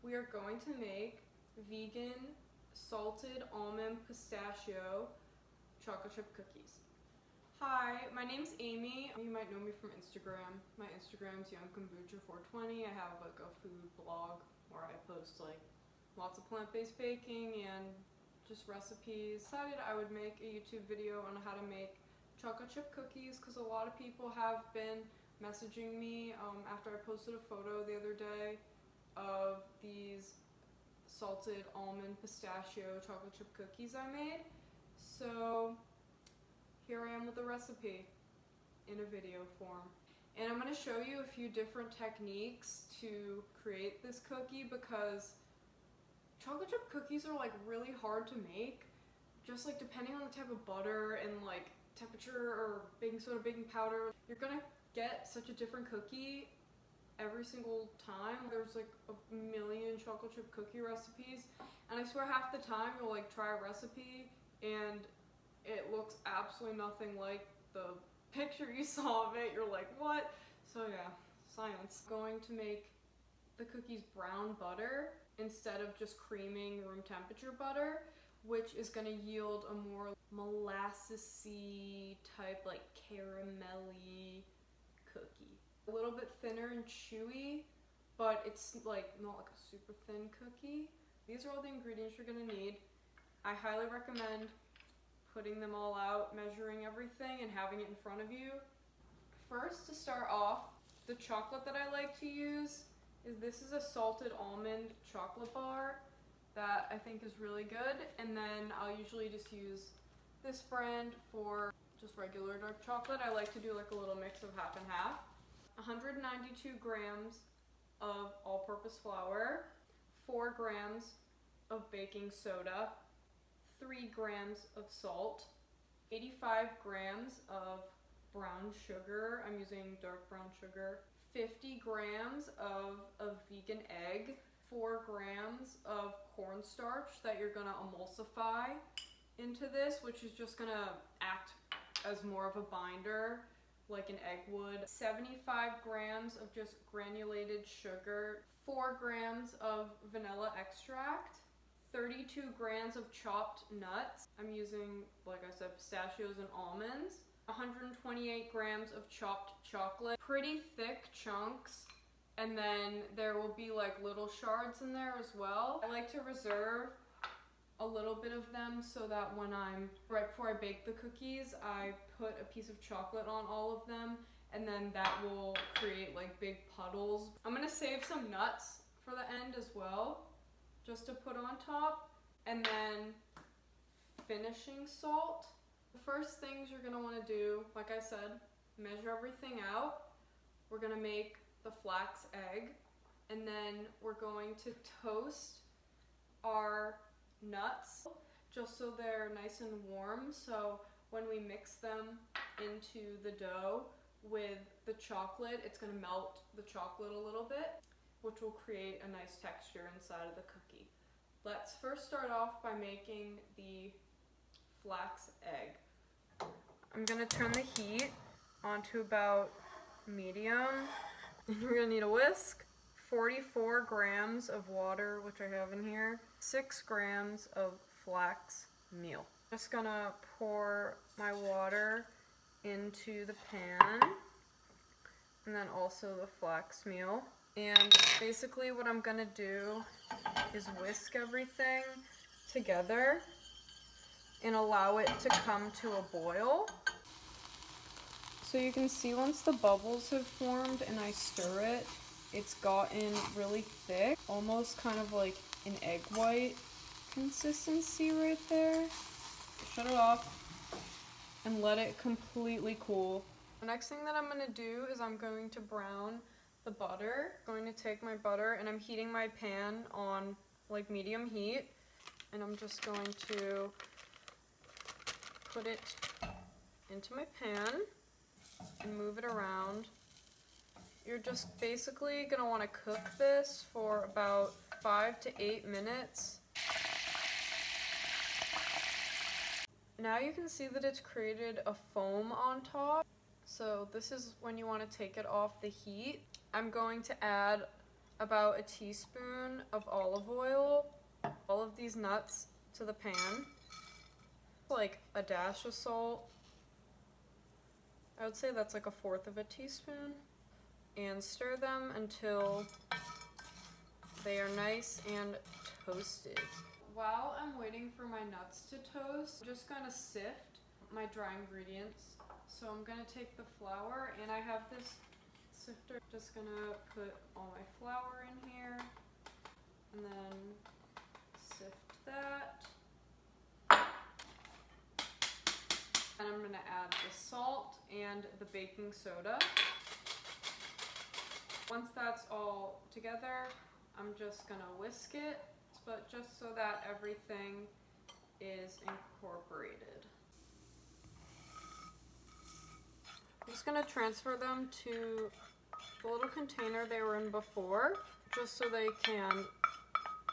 we are going to make vegan salted almond pistachio chocolate chip cookies. Hi, my name's Amy. You might know me from Instagram. My Instagram's youngkombucha420. I have like a food blog where I post like lots of plant-based baking and just recipes. Decided I would make a YouTube video on how to make chocolate chip cookies because a lot of people have been messaging me after I posted a photo the other day of these salted almond pistachio chocolate chip cookies I made. So here I am with the recipe in a video form. And I'm going to show you a few different techniques to create this cookie because chocolate chip cookies are like really hard to make. Just like depending on the type of butter and like temperature or baking soda, baking powder, you're going to get such a different cookie every single time. There's like a million chocolate chip cookie recipes, and I swear half the time you'll like try a recipe and it looks absolutely nothing like the picture you saw of it. You're like, what? So yeah, science. I'm going to make the cookies brown butter instead of just creaming room temperature butter, which is going to yield a more molassesy type, like caramelly cookie. A little bit thinner and chewy, but it's like not like a super thin cookie. These are all the ingredients you're going to need. I highly recommend putting them all out, measuring everything, and having it in front of you. First, to start off, the chocolate that I like to use is this is a salted almond chocolate bar that I think is really good, and then I'll usually just use this brand for just regular dark chocolate. I like to do like a little mix of half and half. 192 grams of all-purpose flour, 4 grams of baking soda, 3 grams of salt, 85 grams of brown sugar. I'm using dark brown sugar. 50 grams of a vegan egg, 4 grams of cornstarch that you're gonna emulsify into this, which is just gonna act as more of a binder like an egg would. 75 grams of just granulated sugar, 4 grams of vanilla extract, 32 grams of chopped nuts. I'm using, like I said, pistachios and almonds. 128 grams of chopped chocolate, pretty thick chunks, and then there will be like little shards in there as well. I like to reserve a little bit of them so that when right before I bake the cookies, I put a piece of chocolate on all of them, and then that will create like big puddles. I'm gonna save some nuts for the end as well, just to put on top. And then finishing salt. The first things you're gonna wanna do, like I said, measure everything out. We're gonna make the flax egg, and then we're going to toast our nuts just so they're nice and warm, so when we mix them into the dough with the chocolate, it's going to melt the chocolate a little bit, which will create a nice texture inside of the cookie. Let's first start off by making the flax egg. I'm going to turn the heat onto about medium, and you're going to need a whisk. 44 grams of water, which I have in here, 6 grams of flax meal. Just gonna pour my water into the pan, and then also the flax meal. And basically what I'm gonna do is whisk everything together and allow it to come to a boil. So you can see once the bubbles have formed and I stir it, it's gotten really thick, almost kind of like an egg white consistency right there. Shut it off and let it completely cool. The next thing that I'm going to do is I'm going to brown the butter. I'm going to take my butter and I'm heating my pan on like medium heat, and I'm just going to put it into my pan and move it around. You're just basically going to want to cook this for about 5 to 8 minutes. Now you can see that it's created a foam on top. So this is when you want to take it off the heat. I'm going to add about a teaspoon of olive oil, all of these nuts to the pan, like a dash of salt. I would say that's like 1/4 of a teaspoon. And stir them until they are nice and toasted. While I'm waiting for my nuts to toast, I'm just gonna sift my dry ingredients. So I'm gonna take the flour, and I have this sifter. Just gonna put all my flour in here, and then sift that. And I'm gonna add the salt and the baking soda. Once that's all together, I'm just gonna whisk it, but just so that everything is incorporated. I'm just gonna transfer them to the little container they were in before, just so they can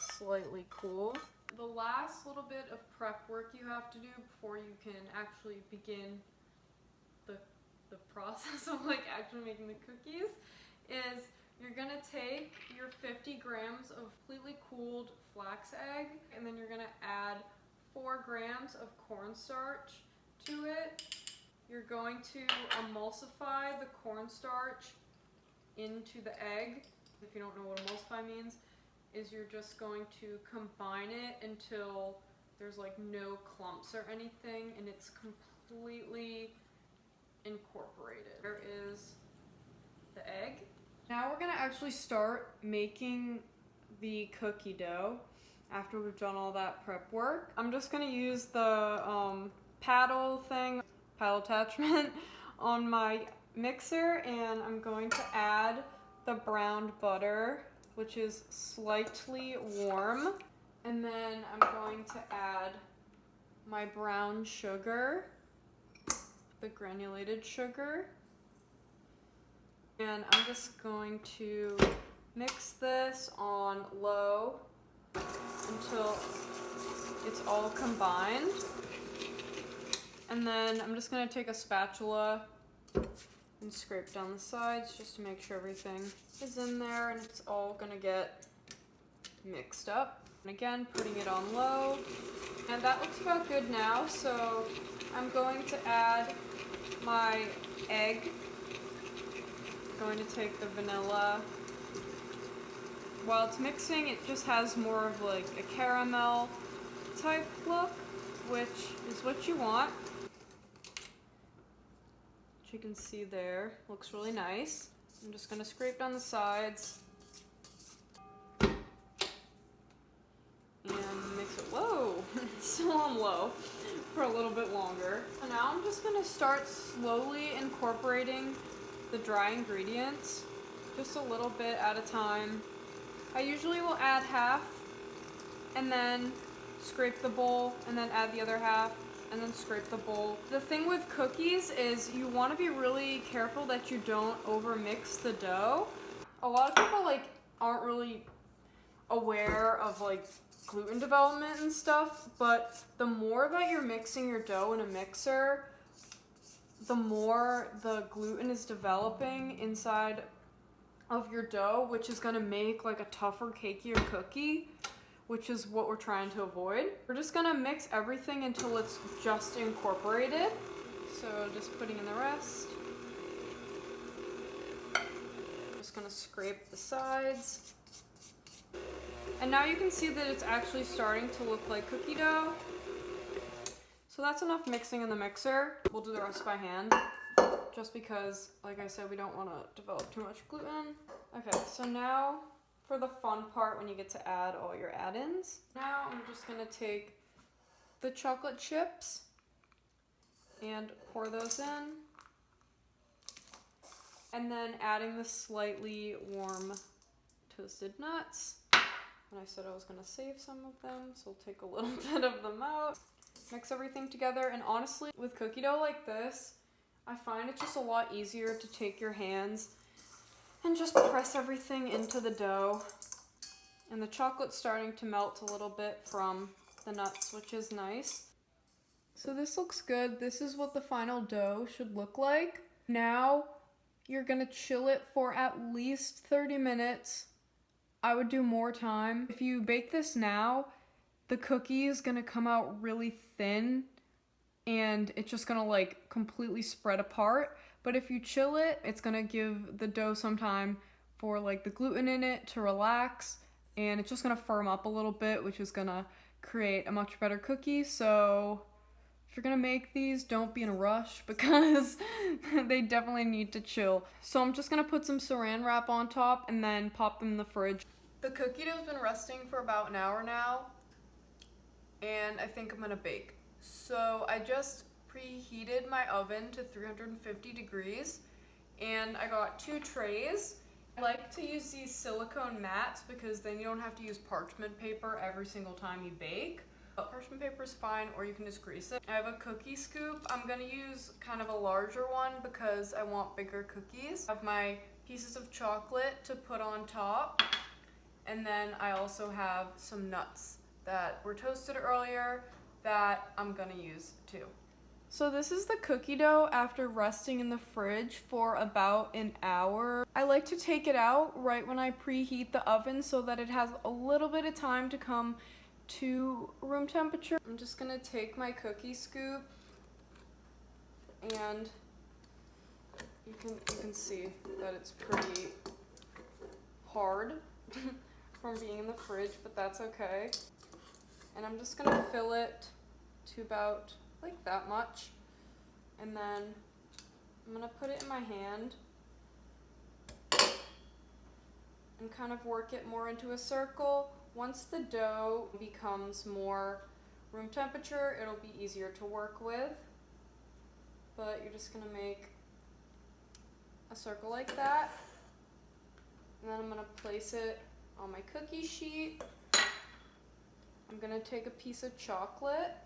slightly cool. The last little bit of prep work you have to do before you can actually begin the process of like actually making the cookies is you're gonna take your 50 grams of completely cooled flax egg, and then you're gonna add 4 grams of cornstarch to it. You're going to emulsify the cornstarch into the egg. If you don't know what emulsify means, is you're just going to combine it until there's like no clumps or anything and it's completely incorporated. There is the egg. Now we're gonna actually start making the cookie dough after we've done all that prep work. I'm just gonna use the paddle attachment on my mixer, and I'm going to add the browned butter, which is slightly warm. And then I'm going to add my brown sugar, the granulated sugar. And I'm just going to mix this on low until it's all combined. And then I'm just gonna take a spatula and scrape down the sides just to make sure everything is in there and it's all gonna get mixed up. And again, putting it on low. And that looks about good now, so I'm going to add my egg. I'm going to take the vanilla. While it's mixing, it just has more of like a caramel type look, which is what you want. Which you can see there, looks really nice. I'm just gonna scrape down the sides and mix it. Whoa, it's still on low for a little bit longer. So now I'm just gonna start slowly incorporating the dry ingredients, just a little bit at a time. I usually will add half and then scrape the bowl and then add the other half and then scrape the bowl. The thing with cookies is you want to be really careful that you don't overmix the dough. A lot of people aren't really aware of gluten development and stuff, but the more that you're mixing your dough in a mixer, the more the gluten is developing inside of your dough, which is gonna make a tougher, cakier cookie, which is what we're trying to avoid. We're just gonna mix everything until it's just incorporated. So just putting in the rest. Just gonna scrape the sides. And now you can see that it's actually starting to look like cookie dough. So that's enough mixing in the mixer. We'll do the rest by hand, just because, like I said, we don't want to develop too much gluten. Okay, so now for the fun part when you get to add all your add-ins. Now I'm just gonna take the chocolate chips and pour those in. And then adding the slightly warm toasted nuts. And I said I was gonna save some of them, so we'll take a little bit of them out. Mix everything together, and honestly, with cookie dough like this, I find it's just a lot easier to take your hands and just press everything into the dough. And the chocolate's starting to melt a little bit from the nuts, which is nice. So this looks good. This is what the final dough should look like. Now, you're gonna chill it for at least 30 minutes I would do more time. If you bake this now, the cookie is gonna come out really thin and it's just gonna like completely spread apart. But if you chill it, it's gonna give the dough some time for like the gluten in it to relax, and it's just gonna firm up a little bit, which is gonna create a much better cookie. So if you're gonna make these, don't be in a rush because they definitely need to chill. So I'm just gonna put some saran wrap on top and then pop them in the fridge. The cookie dough's been resting for about an hour now, and I think I'm gonna bake. So I just preheated my oven to 350 degrees, and I got 2 trays. I like to use these silicone mats because then you don't have to use parchment paper every single time you bake. Parchment paper is fine, or you can just grease it. I have a cookie scoop. I'm gonna use kind of a larger one because I want bigger cookies. I have my pieces of chocolate to put on top, and then I also have some nuts that were toasted earlier that I'm gonna use too. So this is the cookie dough after resting in the fridge for about an hour. I like to take it out right when I preheat the oven so that it has a little bit of time to come to room temperature. I'm just gonna take my cookie scoop, and you can see that it's pretty hard from being in the fridge, but that's okay. And I'm just gonna fill it to about like that much, and then I'm gonna put it in my hand and kind of work it more into a circle. Once the dough becomes more room temperature, it'll be easier to work with. But you're just gonna make a circle like that, and then I'm gonna place it on my cookie sheet. I'm gonna take a piece of chocolate,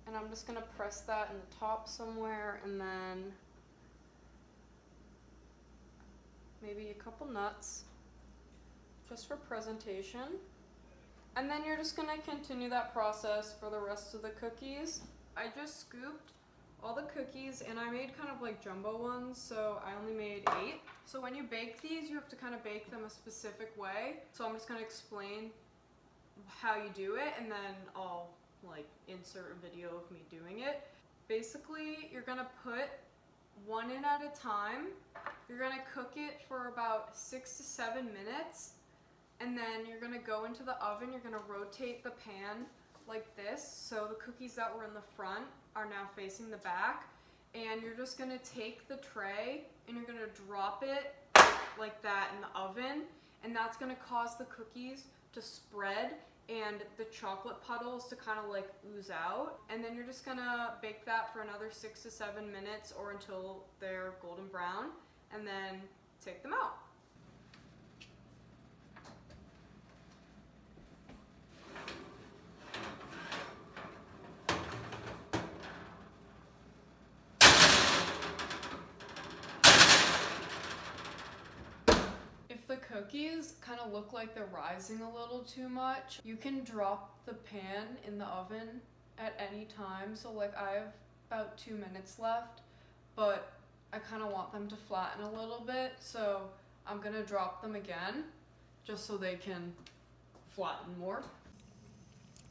and I'm just gonna press that in the top somewhere, and then maybe a couple nuts, just for presentation. And then you're just gonna continue that process for the rest of the cookies. I just scooped all the cookies, and I made kind of like jumbo ones, so I only made 8. So when you bake these, you have to kind of bake them a specific way. So I'm just gonna explain how you do it, and then I'll like insert a video of me doing it. Basically, you're gonna put one in at a time. You're gonna cook it for about 6 to 7 minutes, and then you're gonna go into the oven. You're gonna rotate the pan like this, so the cookies that were in the front are now facing the back, and you're just gonna take the tray and you're gonna drop it like that in the oven, and that's gonna cause the cookies to spread and the chocolate puddles to kind of like ooze out. And then you're just gonna bake that for another 6 to 7 minutes or until they're golden brown, and then take them out. If the cookies kind of look like they're rising a little too much, you can drop the pan in the oven at any time. So like I have about 2 minutes left, but I kind of want them to flatten a little bit, so I'm gonna drop them again just so they can flatten more.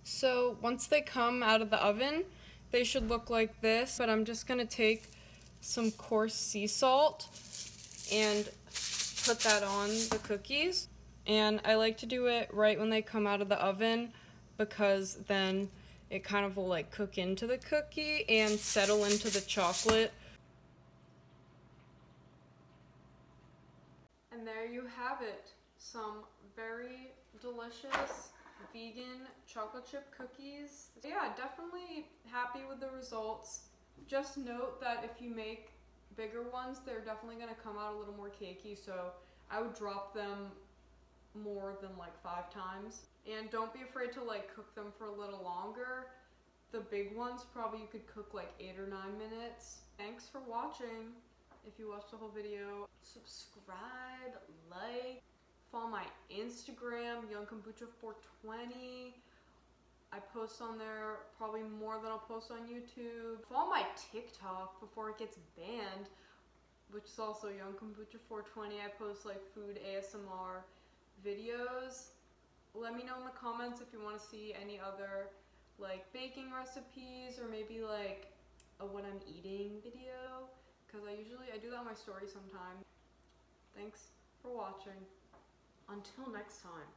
So once they come out of the oven, they should look like this, but I'm just gonna take some coarse sea salt and put that on the cookies. And I like to do it right when they come out of the oven because then it kind of will like cook into the cookie and settle into the chocolate. And there you have it, some very delicious vegan chocolate chip cookies. Yeah, definitely happy with the results. Just note that if you make bigger ones, they're definitely going to come out a little more cakey, so I would drop them more than like 5 times. And don't be afraid to like cook them for a little longer. The big ones probably you could cook like 8 or 9 minutes. Thanks for watching. If you watched the whole video, subscribe, like, follow my Instagram, YoungKombucha420. I post on there probably more than I'll post on YouTube. Follow my TikTok before it gets banned, which is also YoungKombucha420. I post like food ASMR videos. Let me know in the comments if you want to see any other like baking recipes or maybe like a what I'm eating video, because I do that on my story sometime. Thanks for watching. Until next time.